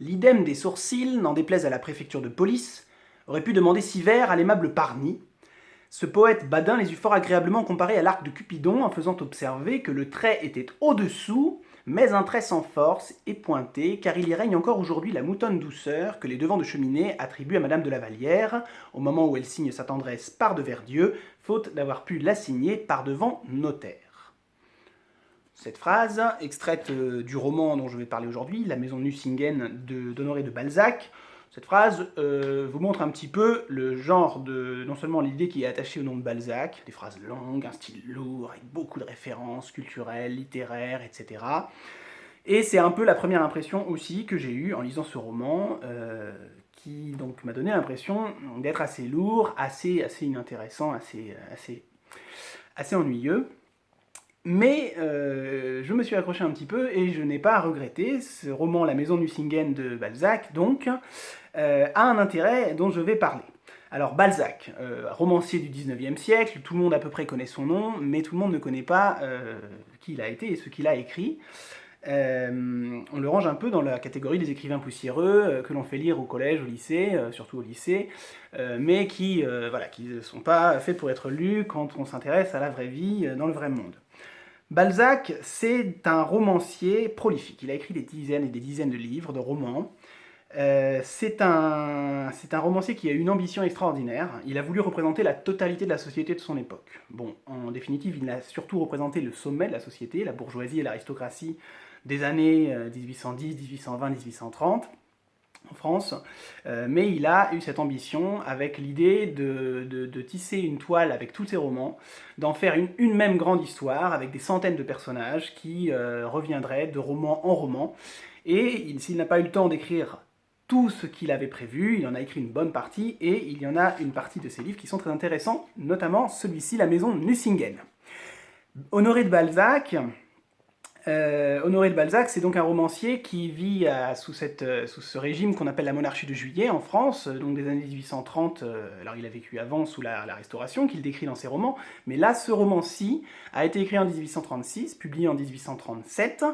L'idem des sourcils, n'en déplaise à la préfecture de police, aurait pu demander si vert à l'aimable Parny. Ce poète badin les eut fort agréablement comparés à l'arc de Cupidon en faisant observer que le trait était au-dessous, mais un trait sans force et pointé, car il y règne encore aujourd'hui la moutonne douceur que les devants de cheminée attribuent à Madame de la Vallière, au moment où elle signe sa tendresse par devers Dieu, faute d'avoir pu la signer par devant notaire. Cette phrase, extraite du roman dont je vais parler aujourd'hui, La Maison de Nucingen d'Honoré de Balzac, cette phrase vous montre un petit peu le genre de, non seulement l'idée qui est attachée au nom de Balzac, des phrases longues, un style lourd, avec beaucoup de références culturelles, littéraires, etc. Et c'est un peu la première impression aussi que j'ai eue en lisant ce roman, qui donc m'a donné l'impression d'être assez lourd, assez inintéressant, assez ennuyeux. Mais je me suis accroché un petit peu et je n'ai pas regretté. Ce roman La Maison de Nucingen de Balzac, donc, a un intérêt dont je vais parler. Alors Balzac, romancier du 19e siècle, tout le monde à peu près connaît son nom, mais tout le monde ne connaît pas qui il a été et ce qu'il a écrit. On le range un peu dans la catégorie des écrivains poussiéreux que l'on fait lire au collège, au lycée, surtout au lycée, mais qui ne sont pas faits pour être lus quand on s'intéresse à la vraie vie, dans le vrai monde. Balzac, c'est un romancier prolifique. Il a écrit des dizaines et des dizaines de livres, de romans. C'est un romancier qui a une ambition extraordinaire. Il a voulu représenter la totalité de la société de son époque. Bon, en définitive, il a surtout représenté le sommet de la société, la bourgeoisie et l'aristocratie des années 1810, 1820, 1830 en France, mais il a eu cette ambition avec l'idée de tisser une toile avec tous ses romans, d'en faire une même grande histoire avec des centaines de personnages qui reviendraient de roman en roman. Et s'il n'a pas eu le temps d'écrire tout ce qu'il avait prévu, il en a écrit une bonne partie, et il y en a une partie de ses livres qui sont très intéressants, notamment celui-ci, La Maison de Nucingen. Honoré de Balzac, c'est donc un romancier qui vit sous ce régime qu'on appelle la monarchie de Juillet en France, donc des années 1830, alors il a vécu avant sous la Restauration, qu'il décrit dans ses romans, mais là, ce roman-ci a été écrit en 1836, publié en 1837,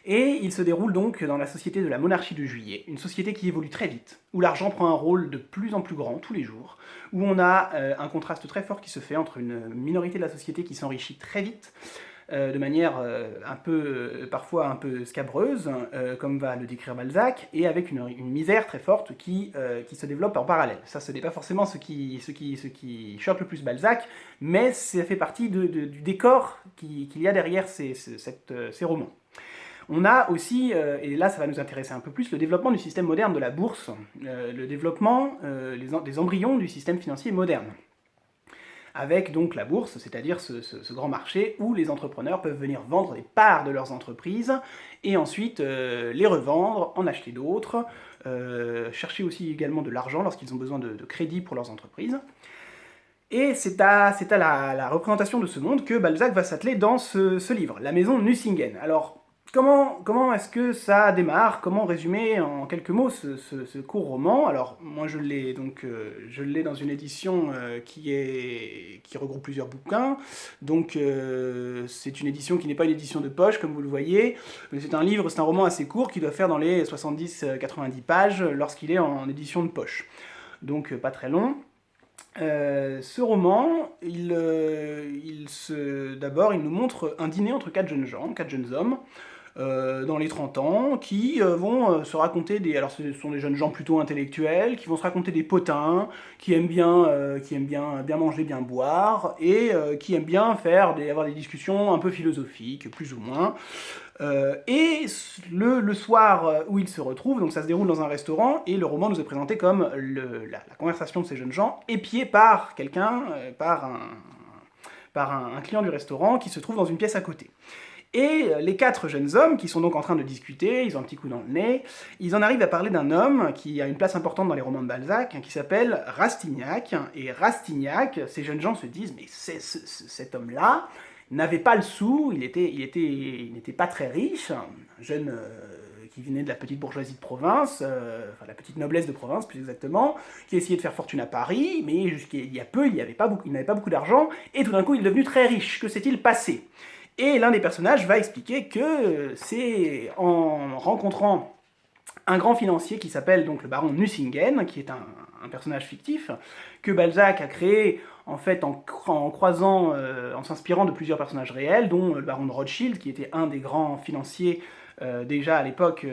et il se déroule donc dans la société de la monarchie de Juillet, une société qui évolue très vite, où l'argent prend un rôle de plus en plus grand tous les jours, où on a un contraste très fort qui se fait entre une minorité de la société qui s'enrichit très vite, de manière parfois un peu scabreuse, comme va le décrire Balzac, et avec une misère très forte qui se développe en parallèle. Ça, ce n'est pas forcément ce qui choque le plus Balzac, mais ça fait partie du décor qu'il y a derrière ces romans. On a aussi, et là ça va nous intéresser un peu plus, le développement du système moderne de la bourse, le développement des embryons du système financier moderne, avec donc la bourse, c'est-à-dire ce grand marché où les entrepreneurs peuvent venir vendre des parts de leurs entreprises et ensuite les revendre, en acheter d'autres, chercher aussi également de l'argent lorsqu'ils ont besoin de crédit pour leurs entreprises. Et c'est à la représentation de ce monde que Balzac va s'atteler dans ce livre, La Maison de Nucingen. Alors, comment est-ce que ça démarre? Comment résumer en quelques mots ce court roman? Alors, moi je l'ai dans une édition qui regroupe plusieurs bouquins. Donc, c'est une édition qui n'est pas une édition de poche, comme vous le voyez. Mais c'est un roman assez court qui doit faire dans les 70-90 pages lorsqu'il est en édition de poche. Donc, pas très long. Ce roman, d'abord, il nous montre un dîner entre quatre jeunes hommes, dans les 30 ans, qui vont se raconter alors ce sont des jeunes gens plutôt intellectuels, qui vont se raconter des potins, qui aiment bien manger, bien boire, et qui aiment bien avoir des discussions un peu philosophiques, plus ou moins. Et le soir où ils se retrouvent, donc ça se déroule dans un restaurant, et le roman nous est présenté comme la conversation de ces jeunes gens, épiée par quelqu'un, par un client du restaurant qui se trouve dans une pièce à côté. Et les quatre jeunes hommes, qui sont donc en train de discuter, ils ont un petit coup dans le nez, ils en arrivent à parler d'un homme qui a une place importante dans les romans de Balzac, qui s'appelle Rastignac. Et Rastignac, ces jeunes gens se disent, mais cet homme-là n'avait pas le sou, il n'était pas très riche, un jeune qui venait de la petite bourgeoisie de province, enfin la petite noblesse de province plus exactement, qui essayait de faire fortune à Paris, mais jusqu'il y a peu, il n'avait pas beaucoup d'argent, et tout d'un coup il est devenu très riche. Que s'est-il passé? Et l'un des personnages va expliquer que c'est en rencontrant un grand financier qui s'appelle donc le baron Nucingen, qui est un personnage fictif, que Balzac a créé en fait en croisant, en s'inspirant de plusieurs personnages réels, dont le baron de Rothschild, qui était un des grands financiers déjà à l'époque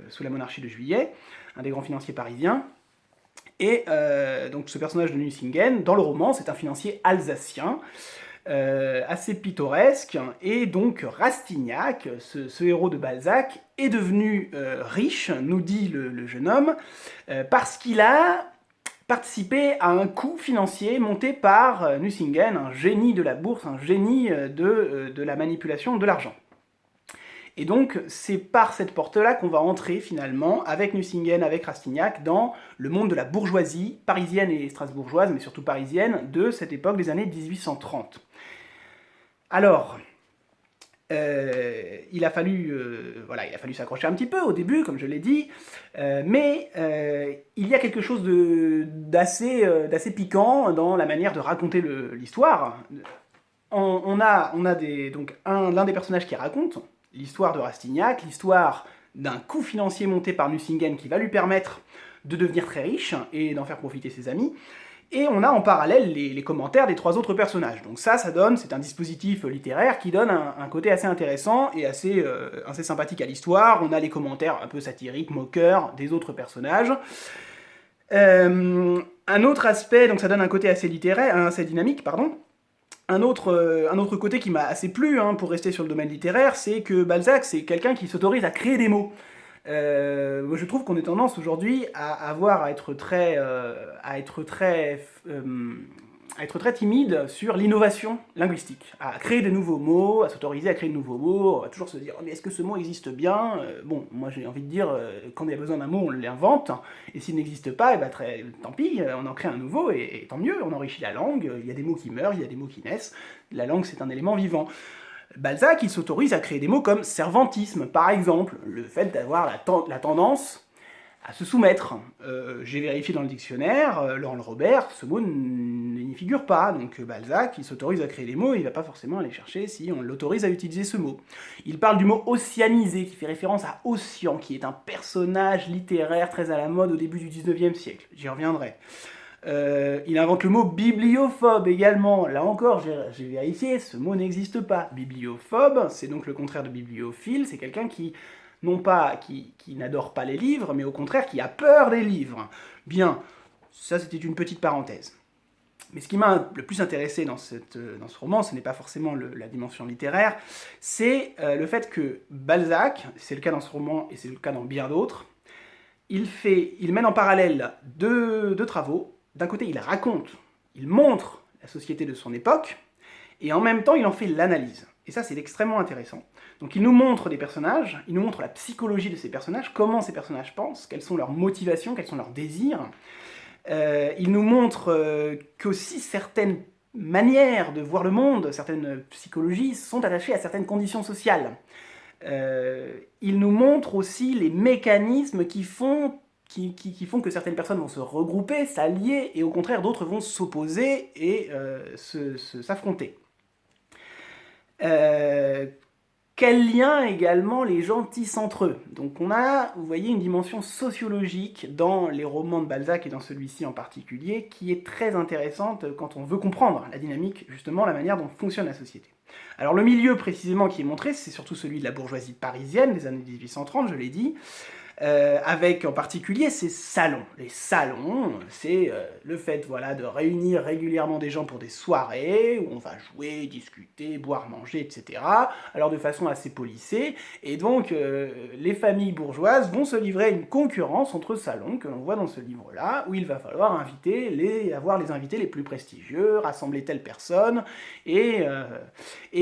sous la monarchie de Juillet, un des grands financiers parisiens. Et donc ce personnage de Nucingen, dans le roman, c'est un financier alsacien, assez pittoresque, et donc Rastignac, ce héros de Balzac, est devenu riche, nous dit le jeune homme, parce qu'il a participé à un coup financier monté par Nucingen, un génie de la bourse, un génie de la manipulation de l'argent. Et donc, c'est par cette porte-là qu'on va entrer finalement, avec Nucingen, avec Rastignac, dans le monde de la bourgeoisie parisienne et strasbourgeoise, mais surtout parisienne, de cette époque des années 1830. Alors, il a fallu s'accrocher un petit peu au début, comme je l'ai dit, mais il y a quelque chose d'assez piquant dans la manière de raconter l'histoire. On a donc l'un des personnages qui raconte l'histoire de Rastignac, l'histoire d'un coup financier monté par Nucingen qui va lui permettre de devenir très riche et d'en faire profiter ses amis. Et on a en parallèle les commentaires des trois autres personnages. Donc c'est un dispositif littéraire qui donne un côté assez intéressant et assez sympathique à l'histoire. On a les commentaires un peu satiriques, moqueurs des autres personnages. Un autre aspect, donc ça donne un côté assez littéraire, assez dynamique, pardon. Un autre côté qui m'a assez plu, pour rester sur le domaine littéraire, c'est que Balzac, c'est quelqu'un qui s'autorise à créer des mots. Je trouve qu'on est tendance aujourd'hui à être très timide sur l'innovation linguistique, à créer de nouveaux mots, à s'autoriser à créer de nouveaux mots, on va toujours se dire mais est-ce que ce mot existe bien? Bon, moi j'ai envie de dire quand il y a besoin d'un mot on l'invente, et s'il n'existe pas, tant pis, on en crée un nouveau et tant mieux, on enrichit la langue, il y a des mots qui meurent, il y a des mots qui naissent, la langue c'est un élément vivant. Balzac, il s'autorise à créer des mots comme servantisme, par exemple, le fait d'avoir la tendance à se soumettre. J'ai vérifié dans le dictionnaire, Laurent Robert, ce mot n'y figure pas, donc Balzac, il s'autorise à créer des mots, il ne va pas forcément aller chercher si on l'autorise à utiliser ce mot. Il parle du mot ossianisé, qui fait référence à Ossian, qui est un personnage littéraire très à la mode au début du 19e siècle, j'y reviendrai. Il invente le mot bibliophobe également. Là encore, j'ai vérifié, ce mot n'existe pas. Bibliophobe, c'est donc le contraire de bibliophile, c'est quelqu'un qui, non pas qui n'adore pas les livres, mais au contraire qui a peur des livres. Bien, ça c'était une petite parenthèse. Mais ce qui m'a le plus intéressé dans ce roman, ce n'est pas forcément la dimension littéraire, c'est le fait que Balzac, c'est le cas dans ce roman et c'est le cas dans bien d'autres, il mène en parallèle deux travaux. D'un côté, il raconte, il montre la société de son époque, et en même temps, il en fait l'analyse. Et ça, c'est extrêmement intéressant. Donc il nous montre des personnages, il nous montre la psychologie de ces personnages, comment ces personnages pensent, quelles sont leurs motivations, quels sont leurs désirs. Il nous montre qu'aussi certaines manières de voir le monde, certaines psychologies, sont attachées à certaines conditions sociales. Il nous montre aussi les mécanismes qui font que certaines personnes vont se regrouper, s'allier, et au contraire d'autres vont s'opposer et s'affronter. Quel lien également les gens tissent entre eux. Donc on a, vous voyez, une dimension sociologique dans les romans de Balzac et dans celui-ci en particulier, qui est très intéressante quand on veut comprendre la dynamique, justement la manière dont fonctionne la société. Alors le milieu précisément qui est montré, c'est surtout celui de la bourgeoisie parisienne des années 1830, je l'ai dit, avec en particulier ces salons. Les salons, c'est le fait de réunir régulièrement des gens pour des soirées où on va jouer, discuter, boire, manger, etc. Alors de façon assez policée, et donc les familles bourgeoises vont se livrer à une concurrence entre salons que l'on voit dans ce livre-là, où il va falloir avoir les invités les plus prestigieux, rassembler telle personne, et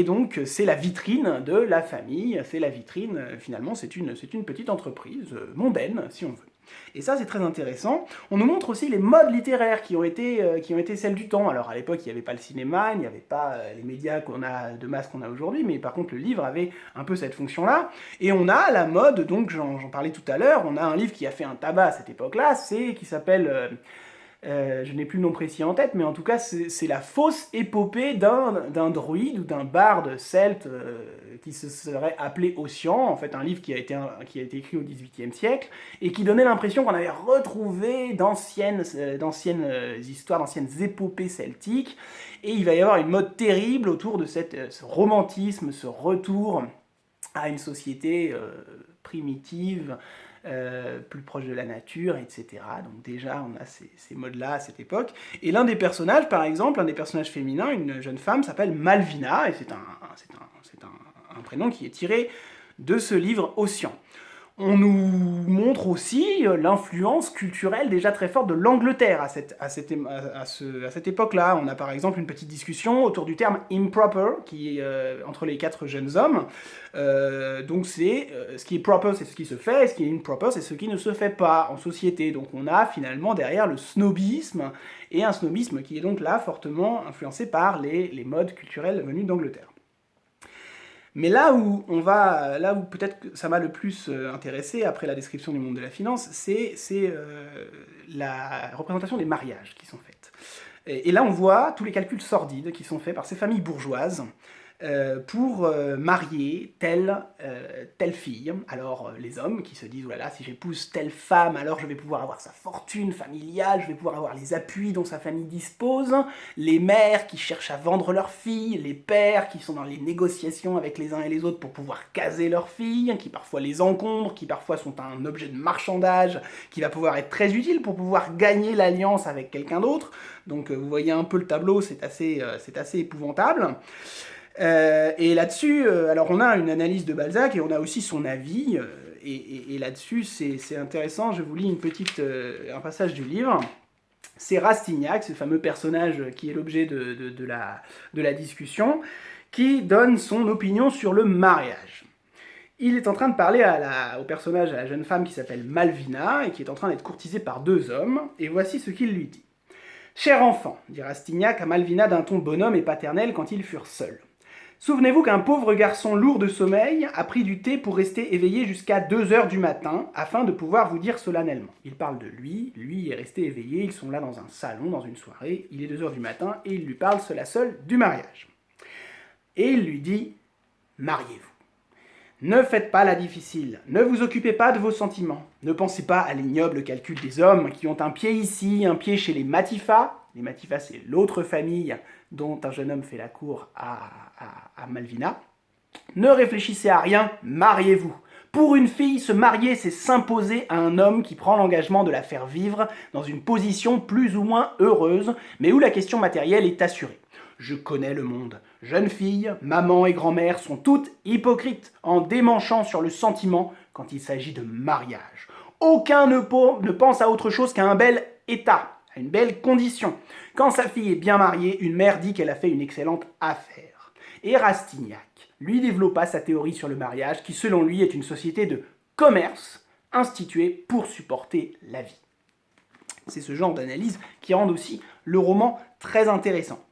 donc c'est la vitrine de la famille, c'est la vitrine, finalement c'est une petite entreprise mondaine, si on veut. Et ça, c'est très intéressant. On nous montre aussi les modes littéraires qui ont été celles du temps. Alors, à l'époque, il n'y avait pas le cinéma, il n'y avait pas les médias de masse qu'on a aujourd'hui, mais par contre, le livre avait un peu cette fonction-là. Et on a la mode, donc j'en parlais tout à l'heure, on a un livre qui a fait un tabac à cette époque-là, qui s'appelle Je n'ai plus le nom précis en tête, mais en tout cas, c'est la fausse épopée d'un druide ou d'un barde celte qui se serait appelé Ossian, en fait un livre qui a été écrit au XVIIIe siècle, et qui donnait l'impression qu'on avait retrouvé d'anciennes histoires, d'anciennes épopées celtiques, et il va y avoir une mode terrible autour de ce romantisme, ce retour à une société primitive, plus proche de la nature, etc. Donc déjà, on a ces modes-là à cette époque. Et l'un des personnages, par exemple, un des personnages féminins, une jeune femme, s'appelle Malvina, et c'est un prénom qui est tiré de ce livre Ossian. On nous montre aussi l'influence culturelle déjà très forte de l'Angleterre à cette époque-là. On a par exemple une petite discussion autour du terme improper, qui est entre les 4 jeunes hommes. Donc ce qui est proper, c'est ce qui se fait, et ce qui est improper, c'est ce qui ne se fait pas en société. Donc on a finalement derrière le snobisme, et un snobisme qui est donc là fortement influencé par les modes culturels venus d'Angleterre. Mais là où peut-être que ça m'a le plus intéressé après la description du monde de la finance, c'est la représentation des mariages qui sont faits. Et là on voit tous les calculs sordides qui sont faits par ces familles bourgeoises pour marier telle fille. Alors les hommes qui se disent, oh là là, si j'épouse telle femme, alors je vais pouvoir avoir sa fortune familiale, je vais pouvoir avoir les appuis dont sa famille dispose, les mères qui cherchent à vendre leurs filles, les pères qui sont dans les négociations avec les uns et les autres pour pouvoir caser leurs filles, qui parfois les encombrent, qui parfois sont un objet de marchandage, qui va pouvoir être très utile pour pouvoir gagner l'alliance avec quelqu'un d'autre. Donc vous voyez un peu le tableau, c'est assez épouvantable. Et là-dessus, alors on a une analyse de Balzac et on a aussi son avis, et là-dessus c'est intéressant, je vous lis un passage du livre. C'est Rastignac, ce fameux personnage qui est l'objet de la discussion, qui donne son opinion sur le mariage. Il est en train de parler au personnage, à la jeune femme qui s'appelle Malvina, et qui est en train d'être courtisée par 2 hommes, et voici ce qu'il lui dit. « Cher enfant, dit Rastignac à Malvina d'un ton bonhomme et paternel quand ils furent seuls. Souvenez-vous qu'un pauvre garçon lourd de sommeil a pris du thé pour rester éveillé jusqu'à 2 heures du matin, afin de pouvoir vous dire solennellement. Il parle de lui est resté éveillé, ils sont là dans un salon, dans une soirée, il est 2 heures du matin, et il lui parle seul à seul du mariage. Et il lui dit, mariez-vous. Ne faites pas la difficile, ne vous occupez pas de vos sentiments, ne pensez pas à l'ignoble calcul des hommes qui ont un pied ici, un pied chez les Matifat. Les Matifat, c'est l'autre famille dont un jeune homme fait la cour à Malvina. Ne réfléchissez à rien, mariez-vous. Pour une fille, se marier, c'est s'imposer à un homme qui prend l'engagement de la faire vivre dans une position plus ou moins heureuse, mais où la question matérielle est assurée. Je connais le monde. Jeunes filles, maman et grand-mère sont toutes hypocrites en démanchant sur le sentiment quand il s'agit de mariage. Aucun ne pense à autre chose qu'à un bel état, à une belle condition. Quand sa fille est bien mariée, une mère dit qu'elle a fait une excellente affaire. Et Rastignac lui développa sa théorie sur le mariage qui, selon lui, est une société de commerce instituée pour supporter la vie. C'est ce genre d'analyse qui rend aussi le roman très intéressant.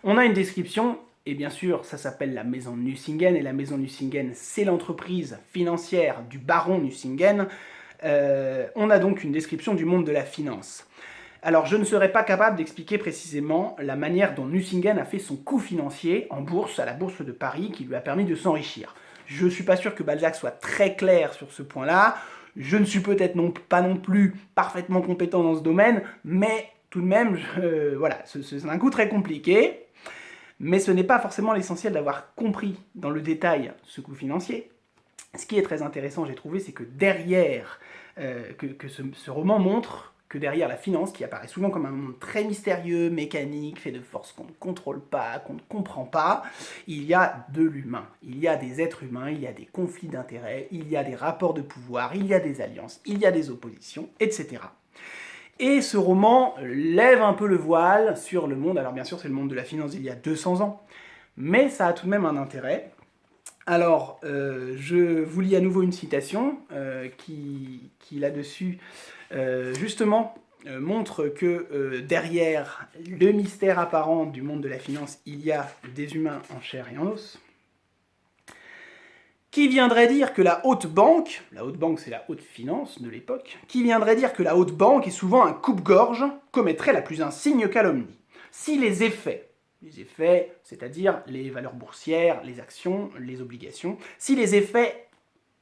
On a une description, et bien sûr, ça s'appelle la maison Nucingen, et la maison Nucingen, c'est l'entreprise financière du baron Nucingen. On a donc une description du monde de la finance. Alors, je ne serais pas capable d'expliquer précisément la manière dont Nucingen a fait son coup financier en bourse, à la bourse de Paris, qui lui a permis de s'enrichir. Je ne suis pas sûr que Balzac soit très clair sur ce point-là. Je ne suis peut-être pas non plus parfaitement compétent dans ce domaine, mais tout de même, voilà, c'est un coup très compliqué. Mais ce n'est pas forcément l'essentiel d'avoir compris dans le détail ce coût financier. Ce qui est très intéressant, j'ai trouvé, c'est que derrière, ce roman montre que derrière la finance, qui apparaît souvent comme un monde très mystérieux, mécanique, fait de forces qu'on ne contrôle pas, qu'on ne comprend pas, il y a de l'humain, il y a des êtres humains, il y a des conflits d'intérêts, il y a des rapports de pouvoir, il y a des alliances, il y a des oppositions, etc. Et ce roman lève un peu le voile sur le monde, alors bien sûr c'est le monde de la finance d'il y a 200 ans, mais ça a tout de même un intérêt. Alors, je vous lis à nouveau une citation qui là-dessus, justement, montre que derrière le mystère apparent du monde de la finance, il y a des humains en chair et en os. Qui viendrait dire que la haute banque c'est la haute finance de l'époque, qui viendrait dire que la haute banque est souvent un coupe-gorge, commettrait la plus insigne calomnie. Si les effets, c'est-à-dire les valeurs boursières, les actions, les obligations, si les effets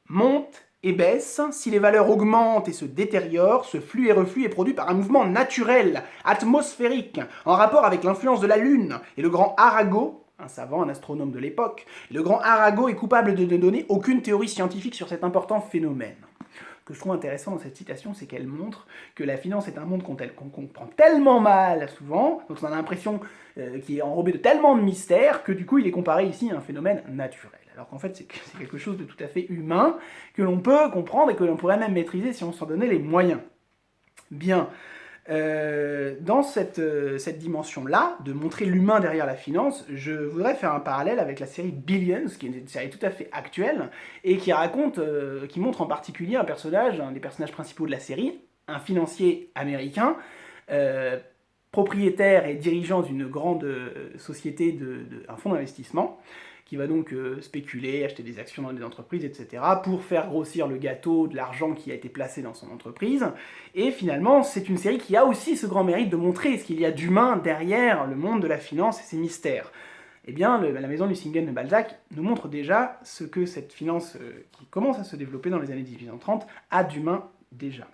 montent et baissent, si les valeurs augmentent et se détériorent, ce flux et reflux est produit par un mouvement naturel, atmosphérique, en rapport avec l'influence de la Lune, et le grand Arago, un savant, un astronome de l'époque, le grand Arago est coupable de ne donner aucune théorie scientifique sur cet important phénomène. Ce que je trouve intéressant dans cette citation, c'est qu'elle montre que la finance est un monde qu'on comprend tellement mal souvent, donc on a l'impression qu'il est enrobé de tellement de mystères, que du coup il est comparé ici à un phénomène naturel. Alors qu'en fait c'est quelque chose de tout à fait humain, que l'on peut comprendre et que l'on pourrait même maîtriser si on s'en donnait les moyens. Bien. Dans cette dimension-là, de montrer l'humain derrière la finance, je voudrais faire un parallèle avec la série Billions, qui est une série tout à fait actuelle, et qui montre en particulier un des personnages principaux de la série, un financier américain, propriétaire et dirigeant d'une grande société, un fonds d'investissement, qui va donc spéculer, acheter des actions dans des entreprises, etc., pour faire grossir le gâteau de l'argent qui a été placé dans son entreprise. Et finalement, c'est une série qui a aussi ce grand mérite de montrer ce qu'il y a d'humain derrière le monde de la finance et ses mystères. Eh bien, la maison Nucingen de Balzac nous montre déjà ce que cette finance qui commence à se développer dans les années 1830 a d'humain déjà.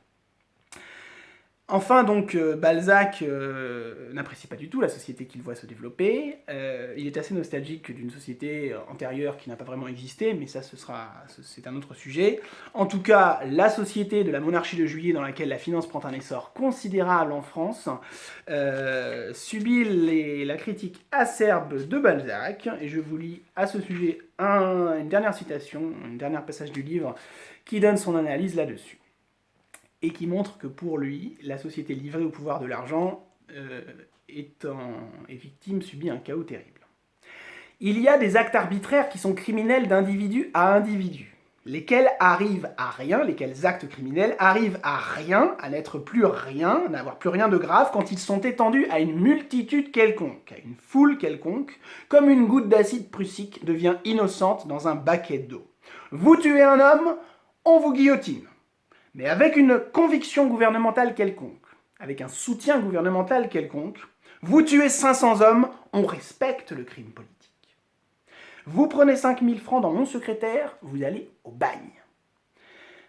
Enfin, donc, Balzac n'apprécie pas du tout la société qu'il voit se développer. Il est assez nostalgique d'une société antérieure qui n'a pas vraiment existé, mais ça, c'est un autre sujet. En tout cas, la société de la monarchie de Juillet, dans laquelle la finance prend un essor considérable en France, subit la critique acerbe de Balzac. Et je vous lis à ce sujet une dernière citation, un dernier passage du livre, qui donne son analyse là-dessus. Et qui montre que pour lui, la société livrée au pouvoir de l'argent est victime, subit un chaos terrible. Il y a des actes arbitraires qui sont criminels d'individu à individu, lesquels actes criminels arrivent à rien, à n'être plus rien, n'avoir plus rien de grave quand ils sont étendus à une multitude quelconque, à une foule quelconque, comme une goutte d'acide prussique devient innocente dans un baquet d'eau. Vous tuez un homme, on vous guillotine. Mais avec une conviction gouvernementale quelconque, avec un soutien gouvernemental quelconque, vous tuez 500 hommes, on respecte le crime politique. Vous prenez 5000 francs dans mon secrétaire, vous allez au bagne.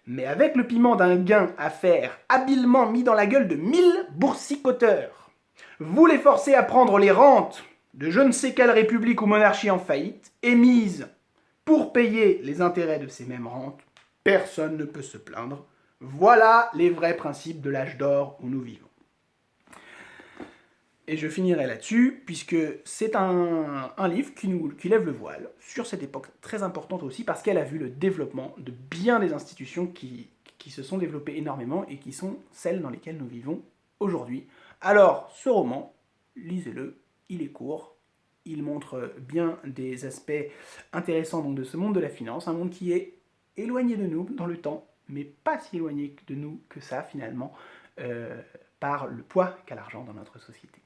Mais avec le piment d'un gain à faire habilement mis dans la gueule de 1000 boursicoteurs, vous les forcez à prendre les rentes de je ne sais quelle république ou monarchie en faillite, émises pour payer les intérêts de ces mêmes rentes, personne ne peut se plaindre. Voilà les vrais principes de l'âge d'or où nous vivons. Et je finirai là-dessus, puisque c'est un livre qui lève le voile sur cette époque très importante aussi, parce qu'elle a vu le développement de bien des institutions qui se sont développées énormément et qui sont celles dans lesquelles nous vivons aujourd'hui. Alors, ce roman, lisez-le, il est court, il montre bien des aspects intéressants donc, de ce monde de la finance, un monde qui est éloigné de nous dans le temps, mais pas si éloigné de nous que ça finalement, par le poids qu'a l'argent dans notre société.